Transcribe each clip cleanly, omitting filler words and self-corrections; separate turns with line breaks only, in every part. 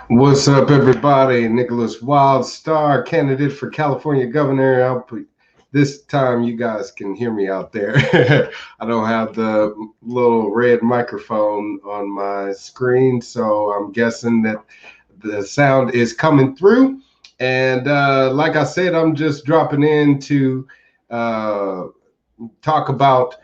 What's up, everybody? Nicholas Wildstar, candidate for California governor. This time you guys can hear me out there. I don't have the little red microphone on my screen, so I'm guessing that the sound is coming through. And like I said, I'm just dropping in to uh, talk about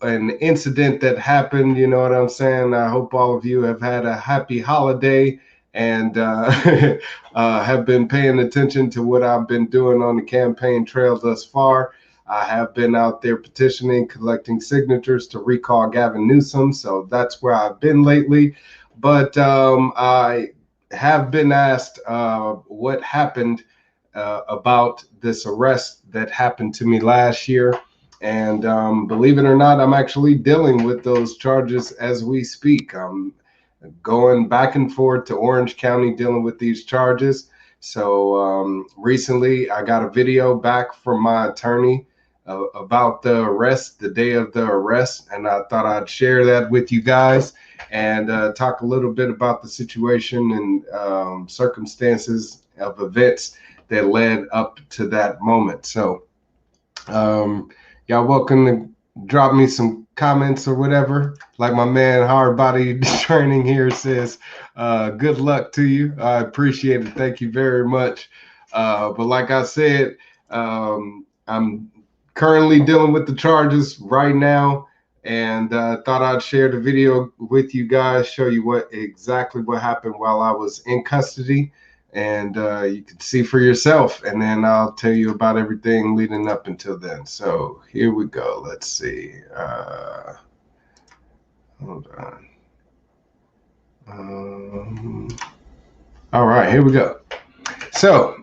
an incident that happened. You know what I'm saying? I hope all of you have had a happy holiday and have been paying attention to what I've been doing on the campaign trail thus far. I have been out there petitioning, collecting signatures to recall Gavin Newsom. So that's where I've been lately. But I have been asked what happened about this arrest that happened to me last year. And believe it or not, I'm actually dealing with those charges as we speak. I'm going back and forth to Orange County dealing with these charges. So recently, I got a video back from my attorney about the arrest, the day of the arrest, and I thought I'd share that with you guys and talk a little bit about the situation and circumstances of events that led up to that moment. So, y'all welcome to drop me some comments or whatever. Like my man Hard Body Training here says, good luck to you. I appreciate it. Thank you very much. But like I said, I'm currently dealing with the charges right now, and thought I'd share the video with you guys, show you exactly what happened while I was in custody, and you can see for yourself, and then I'll tell you about everything leading up until then. So here we go. Let's see. Hold on. All right, here we go. So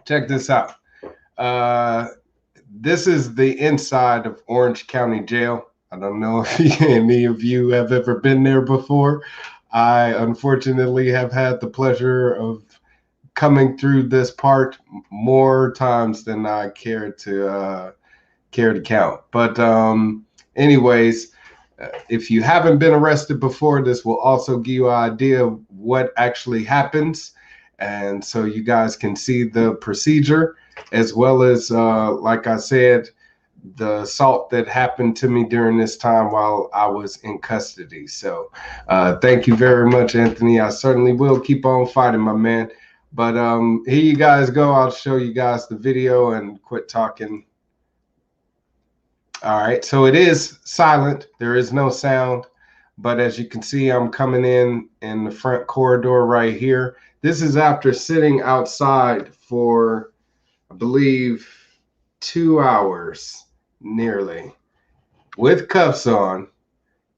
check this out. This is the inside of Orange County Jail. I don't know if any of you have ever been there before. I unfortunately have had the pleasure of coming through this part more times than I care to count. But anyways, if you haven't been arrested before, this will also give you an idea of what actually happens, and so you guys can see the procedure as well as, like I said, the assault that happened to me during this time while I was in custody. So thank you very much, Anthony. I certainly will keep on fighting, my man. But here you guys go. I'll show you guys the video and quit talking. All right, so it is silent. There is no sound. But as you can see, I'm coming in the front corridor right here. This is after sitting outside for, I believe, 2 hours nearly with cuffs on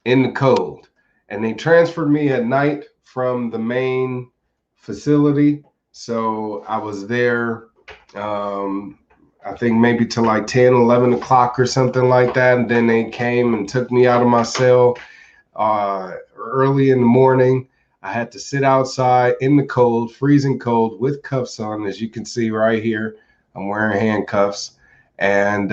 in the cold. And they transferred me at night from the main facility. So I was there, I think maybe to like 10, 11 o'clock or something like that. And then they came and took me out of my cell early in the morning. I had to sit outside in the cold, freezing cold, with cuffs on, as you can see right here. I'm wearing handcuffs, and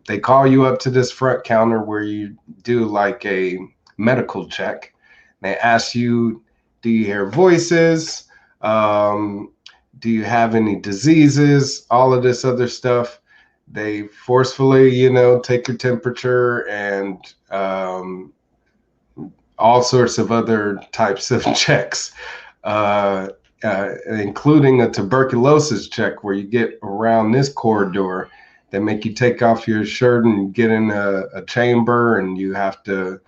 they call you up to this front counter where you do like a medical check. They ask you, do you hear voices? Do you have any diseases? All of this other stuff. They forcefully, take your temperature and all sorts of other types of checks. Including a tuberculosis check where you get around this corridor. They make you take off your shirt and get in a chamber, and you have to,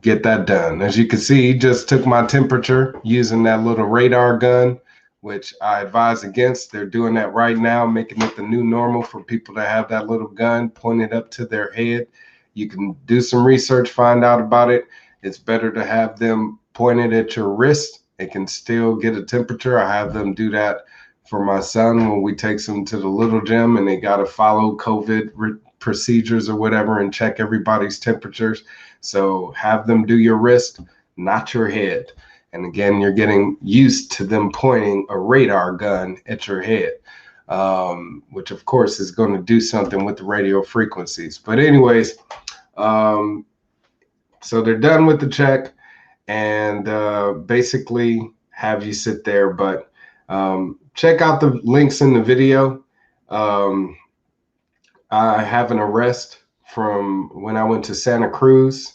get that done. As you can see, he just took my temperature using that little radar gun, which I advise against. They're doing that right now, making it the new normal for people to have that little gun pointed up to their head. You can do some research, find out about it. It's better to have them pointed at your wrist. It can still get a temperature. I have them do that for my son when we take him to the little gym, and they got to follow COVID procedures or whatever and check everybody's temperatures. So have them do your wrist, not your head. And again, you're getting used to them pointing a radar gun at your head, which of course is going to do something with the radio frequencies. But anyways, so they're done with the check. and basically have you sit there. But check out the links in the video. Um, I have an arrest from when I went to Santa Cruz.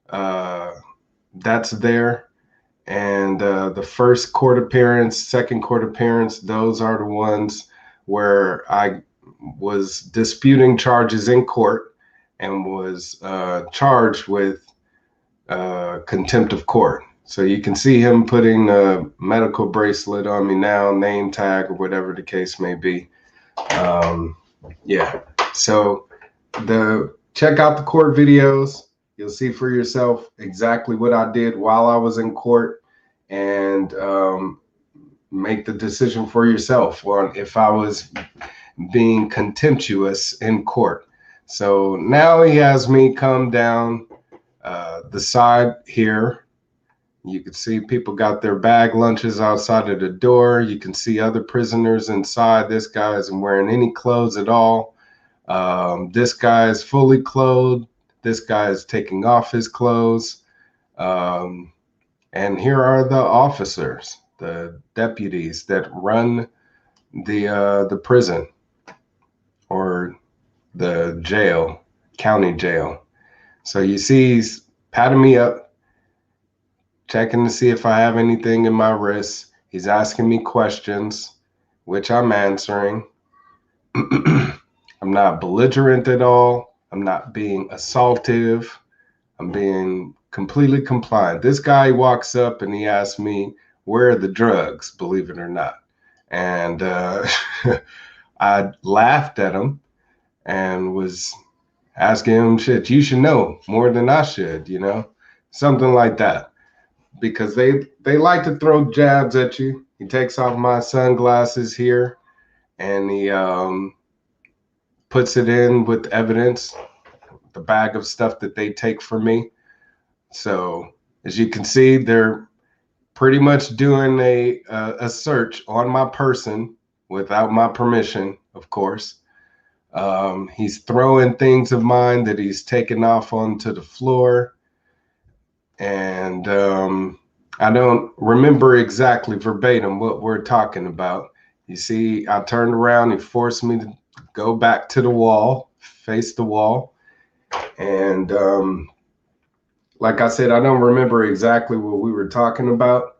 Uh, that's there. And the first court appearance, second court appearance, those are the ones where I was disputing charges in court and was charged with contempt of court. So you can see him putting a medical bracelet on me now, name tag or whatever the case may be. Yeah. So check out the court videos. You'll see for yourself exactly what I did while I was in court, and make the decision for yourself on if I was being contemptuous in court. So now he has me come down the side here. You can see people got their bag lunches outside of the door. You can see other prisoners inside. This guy isn't wearing any clothes at all. This guy is fully clothed. This guy is taking off his clothes. And here are the officers, the deputies that run the prison or the jail, county jail. So you see he's patting me up, checking to see if I have anything in my wrist. He's asking me questions, which I'm answering. I'm not belligerent at all. I'm not being assaultive. I'm being completely compliant. This guy walks up and he asks me, where are the drugs, believe it or not? And I laughed at him and was asking him, shit, you should know more than I should, you know, something like that. Because they like to throw jabs at you. He takes off my sunglasses here and he puts it in with evidence, the bag of stuff that they take from me. So as you can see, they're pretty much doing a search on my person without my permission, of course. He's throwing things of mine that he's taken off onto the floor. And I don't remember exactly verbatim what we're talking about. You see, I turned around, he forced me to go back to the wall, face the wall. And like I said, I don't remember exactly what we were talking about,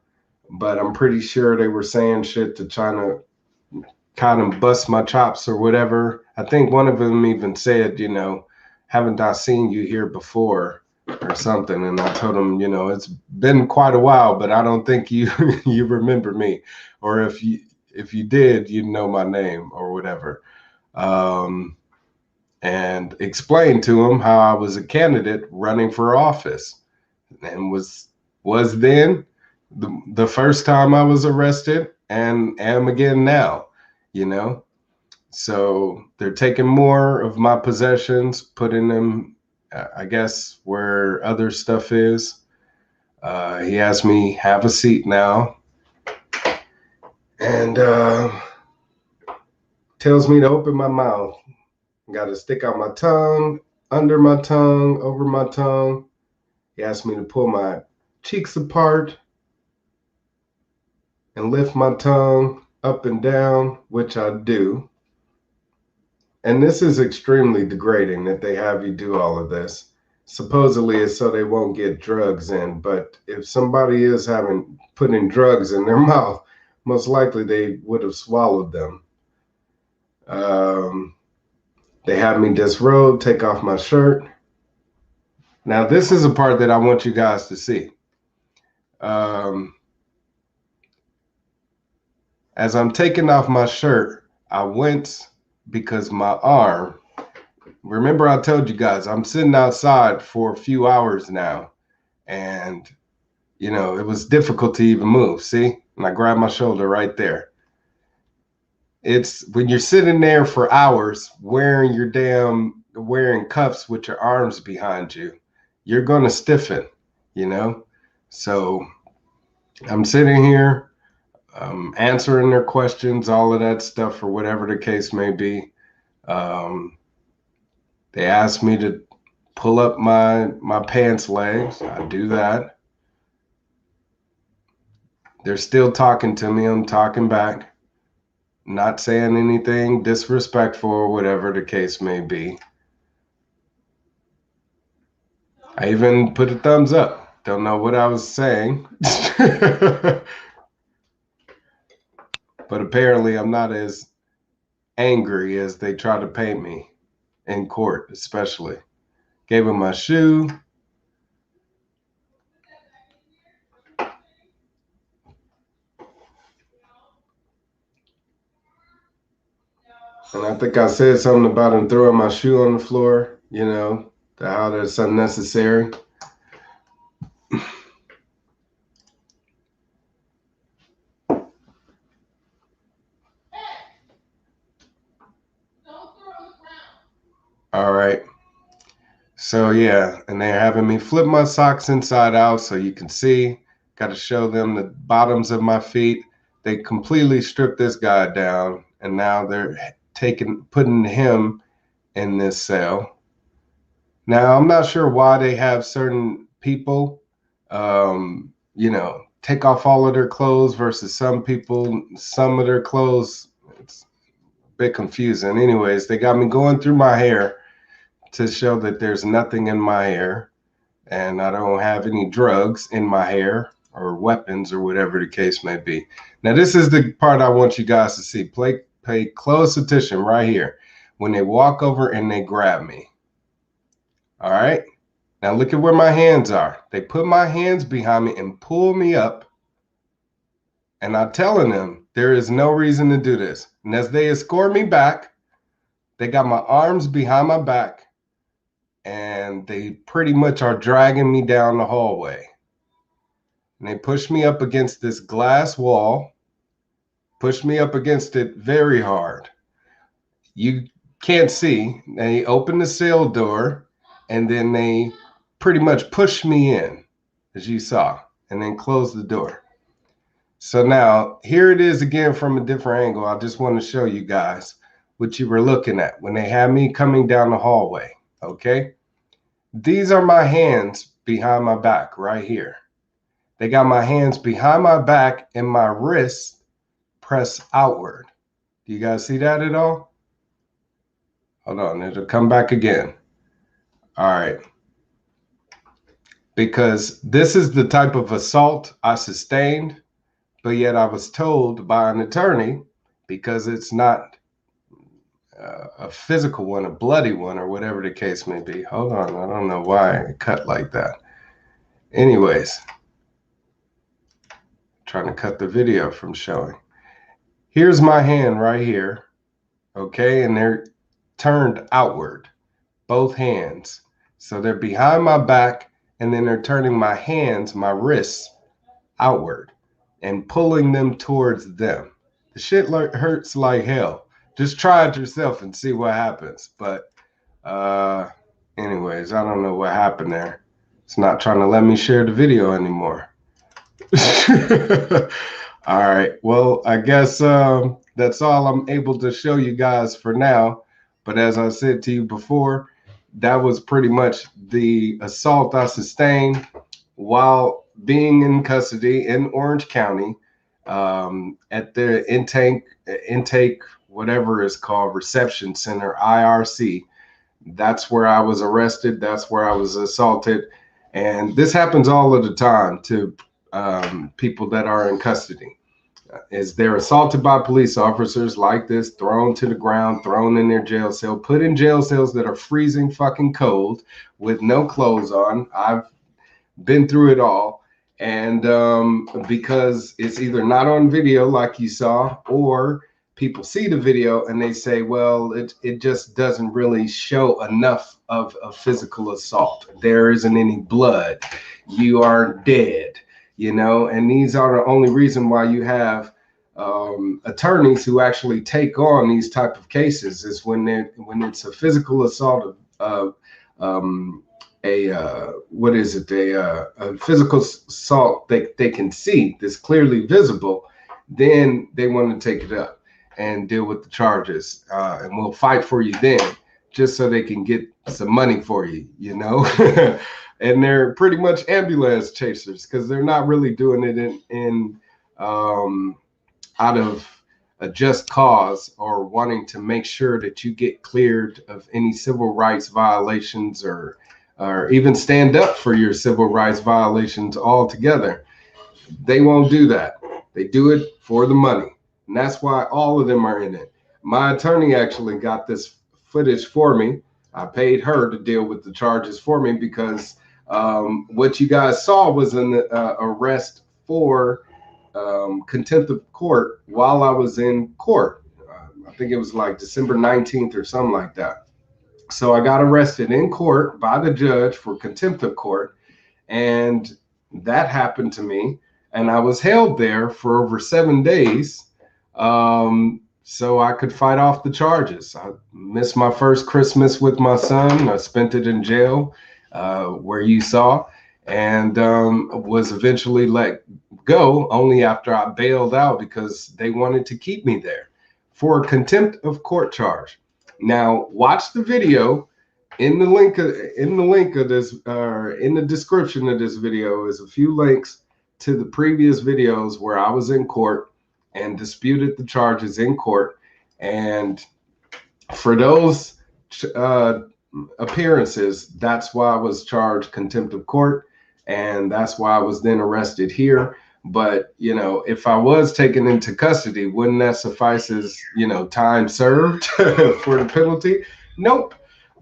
but I'm pretty sure they were saying shit to try to kind of bust my chops or whatever. I think one of them even said, you know, haven't I seen you here before or something? And I told him, you know, it's been quite a while, but I don't think you you remember me. Or if you did, you know my name or whatever. And explained to him how I was a candidate running for office and was then the first time I was arrested and am again now, you know. So they're taking more of my possessions, putting them, I guess, where other stuff is. He asked me, have a seat now. And tells me to open my mouth. Got to stick out my tongue, under my tongue, over my tongue. He asked me to pull my cheeks apart and lift my tongue up and down, which I do. And this is extremely degrading that they have you do all of this. Supposedly it's so they won't get drugs in, but if somebody is putting drugs in their mouth, most likely they would have swallowed them. They have me disrobe, take off my shirt. Now, this is a part that I want you guys to see. As I'm taking off my shirt, I wince because my arm, remember I told you guys, I'm sitting outside for a few hours now. And, you know, it was difficult to even move. See? And I grabbed my shoulder right there. It's when you're sitting there for hours wearing cuffs with your arms behind you, you're going to stiffen, you know? So I'm sitting here, answering their questions, all of that stuff, or whatever the case may be. They asked me to pull up my pants legs. I do that. They're still talking to me. I'm talking back, not saying anything disrespectful or whatever the case may be. I even put a thumbs up. Don't know what I was saying. But apparently I'm not as angry as they try to paint me in court, especially. Gave him my shoe. And I think I said something about him throwing my shoe on the floor, you know, how that's unnecessary. All right. So yeah, and they're having me flip my socks inside out so you can see. Got to show them the bottoms of my feet. They completely stripped this guy down, and now they're putting him in this cell. Now I'm not sure why they have certain people, you know, take off all of their clothes versus some people, some of their clothes. It's a bit confusing. Anyways, they got me going through my hair to show that there's nothing in my hair and I don't have any drugs in my hair or weapons or whatever the case may be. Now, this is the part I want you guys to see. Pay close attention right here. When they walk over and they grab me. All right. Now look at where my hands are. They put my hands behind me and pull me up. And I'm telling them there is no reason to do this. And as they escort me back, they got my arms behind my back and they pretty much are dragging me down the hallway. And they push me up against this glass wall, push me up against it very hard. You can't see. They open the cell door and then they pretty much push me in, as you saw, and then close the door. So now here it is again from a different angle. I just want to show you guys what you were looking at when they had me coming down the hallway. Okay. These are my hands behind my back right here. They got my hands behind my back and my wrists pressed outward. Do you guys see that at all? Hold on, it'll come back again. All right. Because this is the type of assault I sustained, but yet I was told by an attorney, because it's not a physical one, a bloody one, or whatever the case may be. Hold on, I don't know why it cut like that. Anyways, trying to cut the video from showing. Here's my hand right here, okay, and they're turned outward, both hands. So they're behind my back, and then they're turning my hands, my wrists, outward and pulling them towards them. The shit hurts like hell. Just try it yourself and see what happens. But anyways, I don't know what happened there. It's not trying to let me share the video anymore. All right. Well, I guess that's all I'm able to show you guys for now. But as I said to you before, that was pretty much the assault I sustained while being in custody in Orange County at the intake, whatever it's called, reception center, IRC. That's where I was arrested. That's where I was assaulted. And this happens all of the time to people that are in custody. Is they're assaulted by police officers like this, thrown to the ground, thrown in their jail cell, put in jail cells that are freezing fucking cold with no clothes on. I've been through it all. And because it's either not on video like you saw, or people see the video and they say, well, it just doesn't really show enough of a physical assault. There isn't any blood. You are dead. You know, and these are the only reason why you have attorneys who actually take on these type of cases is when it's a physical assault of what is it? A physical assault they can see that's clearly visible. Then they want to take it up and deal with the charges, and we'll fight for you then, just so they can get some money for you, you know. And they're pretty much ambulance chasers because they're not really doing it in um, out of a just cause or wanting to make sure that you get cleared of any civil rights violations, or even stand up for your civil rights violations altogether. They won't do that. They do it for the money. And that's why all of them are in it. My attorney actually got this footage for me. I paid her to deal with the charges for me because what you guys saw was an arrest for contempt of court while I was in court. I think it was like December 19th or something like that. So I got arrested in court by the judge for contempt of court, and that happened to me. And I was held there for over 7 days, so I could fight off the charges. I missed my first Christmas with my son. I spent it in jail, where you saw, and was eventually let go only after I bailed out because they wanted to keep me there for a contempt of court charge. Now, watch the video. In the link of this, in the description of this video, is a few links to the previous videos where I was in court and disputed the charges in court. And for those appearances, that's why I was charged contempt of court, and that's why I was then arrested here. But, you know, if I was taken into custody, wouldn't that suffice as, you know, time served for the penalty? Nope.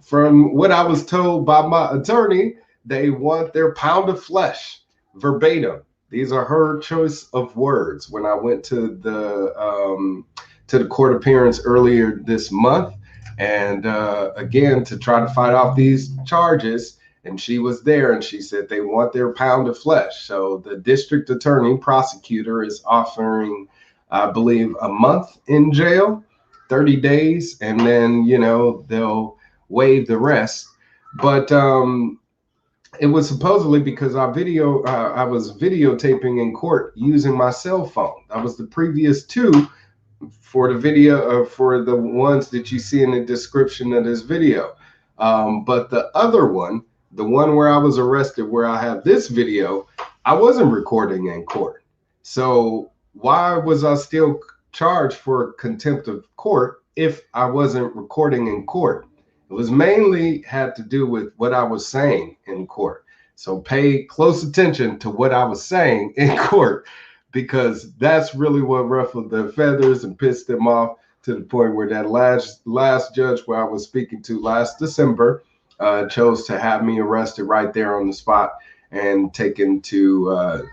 From what I was told by my attorney, they want their pound of flesh, verbatim. These are her choice of words when I went to the court appearance earlier this month, and again to try to fight off these charges. And she was there, and she said they want their pound of flesh. So the district attorney prosecutor is offering, I believe, a month in jail, 30 days, and then, you know, they'll waive the rest. But it was supposedly because I was videotaping in court using my cell phone. That was the previous two for the video, for the ones that you see in the description of this video. But the other one, the one where I was arrested, where I have this video, I wasn't recording in court. So why was I still charged for contempt of court if I wasn't recording in court? It was mainly had to do with what I was saying in court. So pay close attention to what I was saying in court, because that's really what ruffled their feathers and pissed them off, to the point where that last judge where I was speaking to last December chose to have me arrested right there on the spot and taken to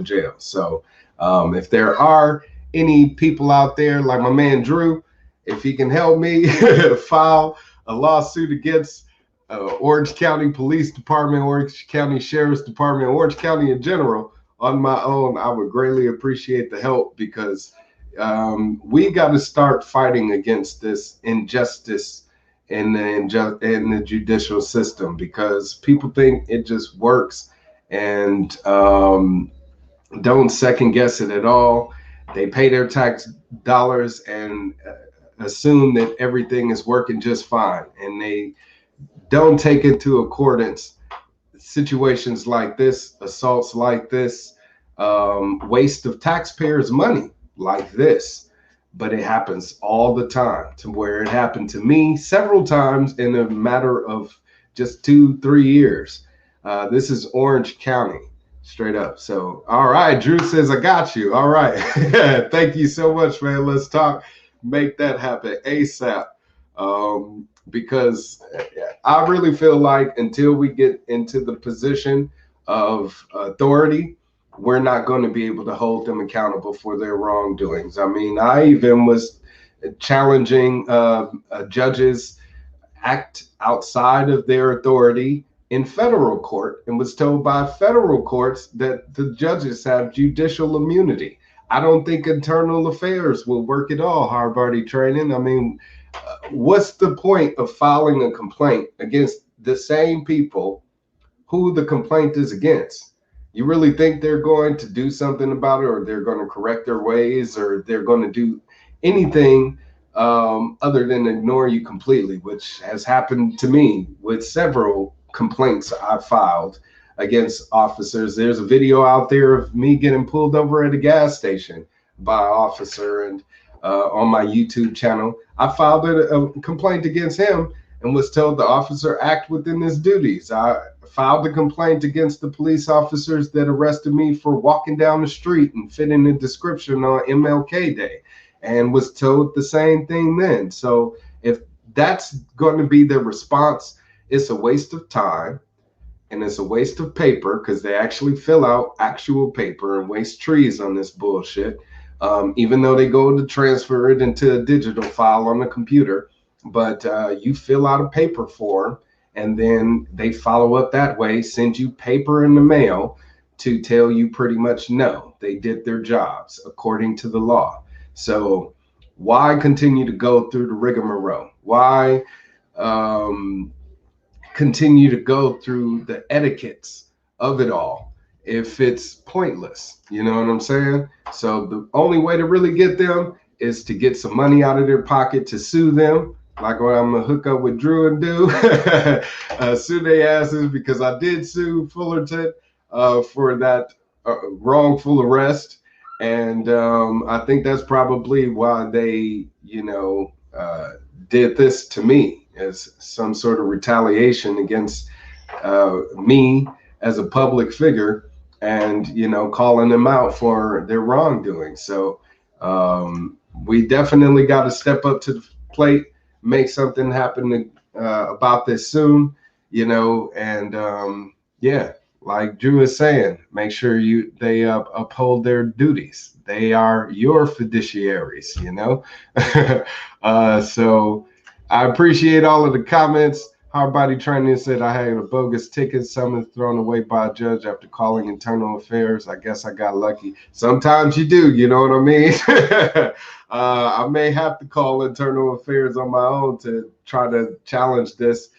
jail. So if there are any people out there like my man Drew, if he can help me file a lawsuit against Orange County Police Department, Orange County Sheriff's Department, Orange County in general, on my own, I would greatly appreciate the help, because we got to start fighting against this injustice in the judicial system, because people think it just works and don't second guess it at all. They pay their tax dollars and assume that everything is working just fine, and they don't take into accordance situations like this, assaults like this, waste of taxpayers' money like this. But it happens all the time, to where it happened to me several times in a matter of just 2-3 years. This is Orange County, straight up. So, all right, Drew says, I got you. All right. Thank you so much, man. Let's talk. Make that happen ASAP. Because I really feel like until we get into the position of authority, we're not going to be able to hold them accountable for their wrongdoings. I mean, I even was challenging judges act outside of their authority in federal court, and was told by federal courts that the judges have judicial immunity. I don't think internal affairs will work at all, hard-body training. I mean, what's the point of filing a complaint against the same people who the complaint is against? You really think they're going to do something about it, or they're going to correct their ways, or they're going to do anything other than ignore you completely, which has happened to me with several complaints I filed against officers. There's a video out there of me getting pulled over at a gas station by an officer, and on my YouTube channel, I filed a complaint against him and was told the officer act within his duties. I filed a complaint against the police officers that arrested me for walking down the street and fitting the description on MLK Day, and was told the same thing then. So if that's going to be their response, it's a waste of time and it's a waste of paper, because they actually fill out actual paper and waste trees on this bullshit. Even though they go to transfer it into a digital file on the computer, but you fill out a paper form and then they follow up that way, send you paper in the mail to tell you pretty much no, they did their jobs according to the law. So why continue to go through the rigmarole? Why continue to go through the etiquettes of it all if it's pointless? You know what I'm saying? So the only way to really get them is to get some money out of their pocket to sue them, like what I'm gonna hook up with Drew and do. Sue their asses, because I did sue Fullerton for that wrongful arrest, and I think that's probably why they, did this to me, as some sort of retaliation against me as a public figure, and calling them out for their wrongdoing. So we definitely got to step up to the plate, make something happen about this soon, and yeah, like Drew is saying, make sure they uphold their duties. They are your fiduciaries, So I appreciate all of the comments. Hardbody Training said I had a bogus ticket summons thrown away by a judge after calling internal affairs. I guess I got lucky. Sometimes you do, you know what I mean? I may have to call internal affairs on my own to try to challenge this,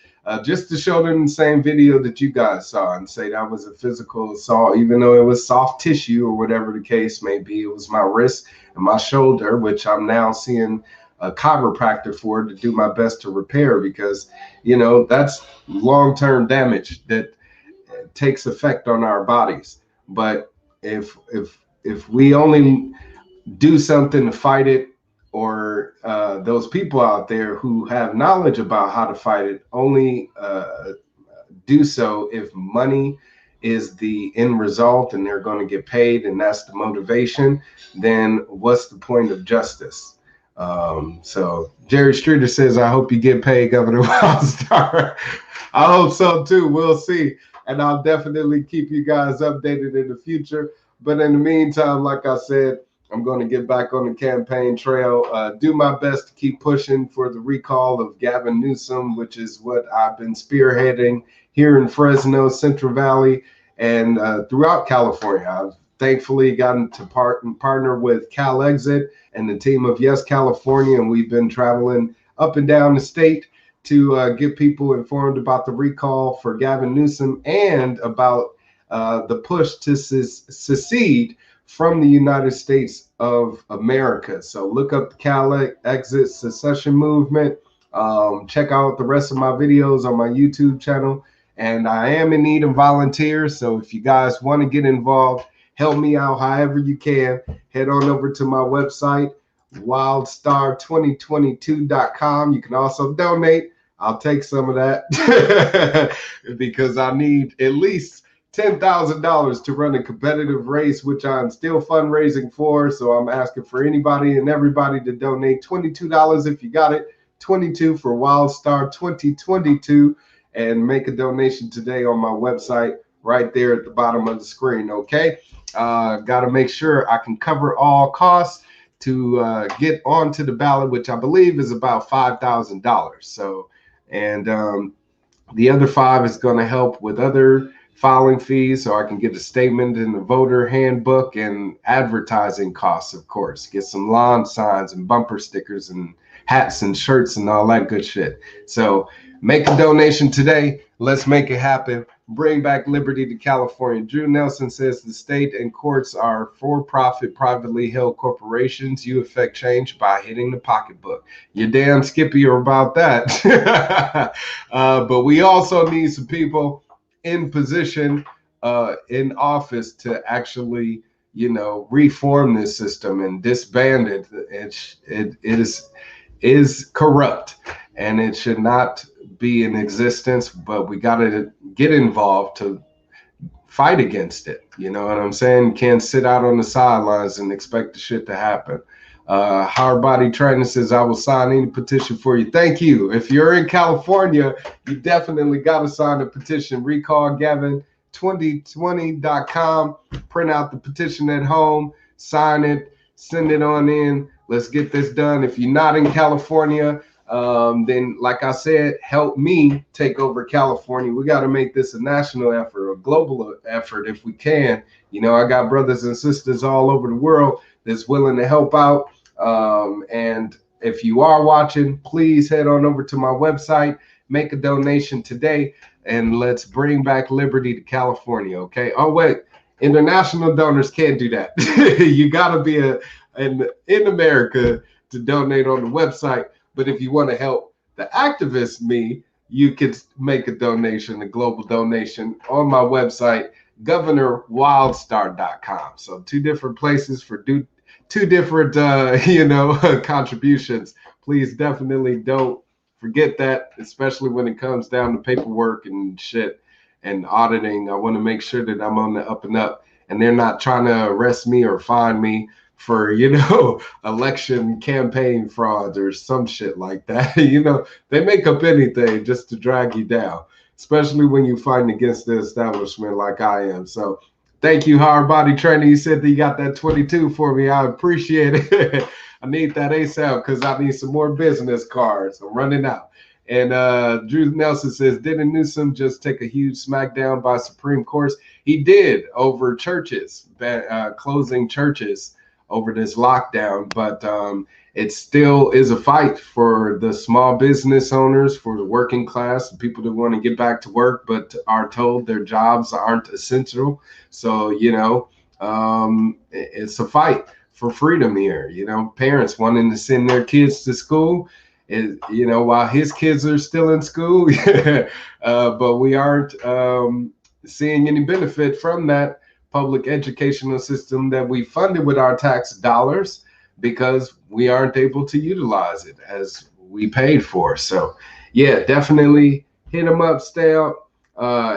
just to show them the same video that you guys saw and say that was a physical assault, even though it was soft tissue or whatever the case may be. It was my wrist and my shoulder, which I'm now seeing a chiropractor for, to do my best to repair, because that's long-term damage that takes effect on our bodies. But if we only do something to fight it, or those people out there who have knowledge about how to fight it only do so if money is the end result and they're going to get paid and that's the motivation, then what's the point of justice? So Jerry Streeter says, I hope you get paid, Governor Wildstar. I hope so too. We'll see. And I'll definitely keep you guys updated in the future. But in the meantime, like I said, I'm going to get back on the campaign trail, do my best to keep pushing for the recall of Gavin Newsom, which is what I've been spearheading here in Fresno, Central Valley, and throughout California. I've thankfully gotten to partner with CalExit and the team of Yes California, and we've been traveling up and down the state to get people informed about the recall for Gavin Newsom and about the push to secede from the United States of America. So look up the CalExit secession movement. Check out the rest of my videos on my YouTube channel. And I am in need of volunteers. So if you guys want to get involved, help me out however you can, head on over to my website, wildstar2022.com. You can also donate. I'll take some of that because I need at least $10,000 to run a competitive race, which I'm still fundraising for. So I'm asking for anybody and everybody to donate $22 if you got it, $22 for Wildstar 2022, and make a donation today on my website right there at the bottom of the screen. Okay. Got to make sure I can cover all costs to get onto the ballot, which I believe is about $5,000. So, and the other $5,000 is going to help with other filing fees, so I can get a statement in the voter handbook, and advertising costs, of course. Get some lawn signs and bumper stickers and hats and shirts and all that good shit. So make a donation today. Let's make it happen. Bring back liberty to California. Drew Nelson says the state and courts are for-profit, privately held corporations. You affect change by hitting the pocketbook. You're damn skippy about that. But we also need some people in position in office to actually, reform this system and disband it. It is corrupt, and it should not be in existence. But we got to get involved to fight against it. You know what I'm saying? Can't sit out on the sidelines and expect the shit to happen. Hard Body Training says, I will sign any petition for you. Thank you. If you're in California, you definitely got to sign the petition. Recall Gavin 2020.com. Print out the petition at home, sign it, send it on in. Let's get this done. If you're not in California, then, like I said, help me take over California. We got to make this a national effort, a global effort if we can. I got brothers and sisters all over the world that's willing to help out. And if you are watching, please head on over to my website, make a donation today, and let's bring back liberty to California, okay? Oh, wait, international donors can't do that. You got to be in America to donate on the website. But if you want to help the activist me, you could make a donation, a global donation, on my website, governorwildstar.com. So 2 different places for two different, contributions. Please definitely don't forget that, especially when it comes down to paperwork and shit and auditing. I want to make sure that I'm on the up and up, and they're not trying to arrest me or fine me for, election campaign fraud or some shit like that. They make up anything just to drag you down, especially when you're fighting against the establishment like I am. So thank you, Hard Body Training. You said that you got that 22 for me. I appreciate it. I need that ASAP because I need some more business cards. I'm running out. And Drew Nelson says, didn't Newsom just take a huge smackdown by Supreme Court? He did, over churches, closing churches over this lockdown. But it still is a fight for the small business owners, for the working class, the people that want to get back to work but are told their jobs aren't essential. So, it's a fight for freedom here. Parents wanting to send their kids to school, while his kids are still in school. But we aren't seeing any benefit from that public educational system that we funded with our tax dollars, because we aren't able to utilize it as we paid for. So yeah, definitely hit them up, stay up,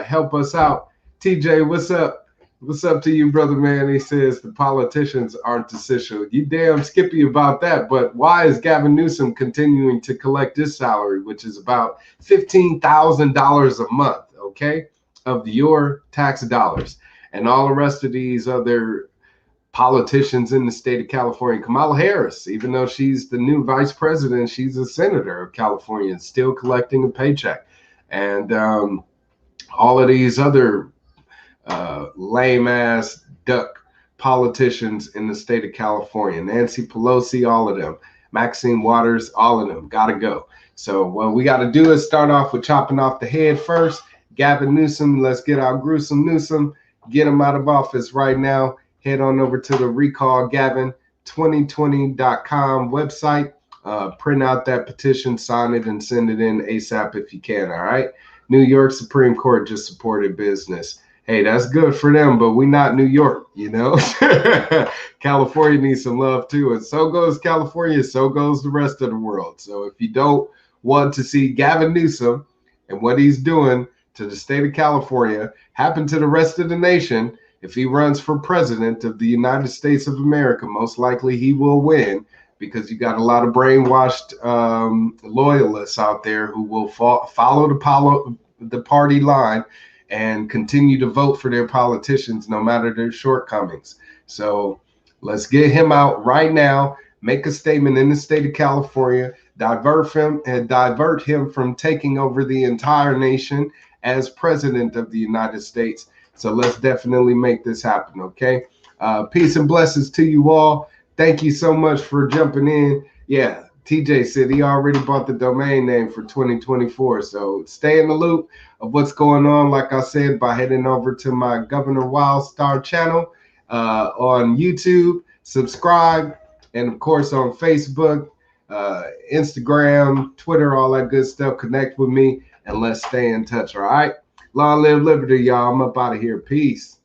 help us out. TJ, what's up? What's up to you, brother, man? He says the politicians aren't essential. You damn skippy about that. But why is Gavin Newsom continuing to collect his salary, which is about $15,000 a month, okay, of your tax dollars? And all the rest of these other politicians in the state of California, Kamala Harris, even though she's the new vice president, she's a senator of California and still collecting a paycheck. And all of these other lame ass duck politicians in the state of California, Nancy Pelosi, all of them, Maxine Waters, all of them gotta go. So what we got to do is start off with chopping off the head first. Gavin Newsom, let's get our gruesome Newsom, get him out of office right now. Head on over to the Recall Gavin 2020.com website, print out that petition, sign it, and send it in ASAP if you can. All right. New York Supreme Court just supported business. Hey, that's good for them, but we not New York, California needs some love too, and so goes California, so goes the rest of the world. So if you don't want to see Gavin Newsom and what he's doing to the state of California happen to the rest of the nation, if he runs for president of the United States of America, most likely he will win, because you got a lot of brainwashed loyalists out there who will follow the party line and continue to vote for their politicians no matter their shortcomings. So let's get him out right now, make a statement in the state of California, divert him from taking over the entire nation as president of the United States. So let's definitely make this happen, okay? Peace and blessings to you all. Thank you so much for jumping in. Yeah, TJ said he already bought the domain name for 2024. So stay in the loop of what's going on, like I said, by heading over to my Governor Wildstar channel on YouTube, subscribe, and of course on Facebook, Instagram, Twitter, all that good stuff. Connect with me and let's stay in touch, all right? Long live liberty, y'all. I'm up out of here. Peace.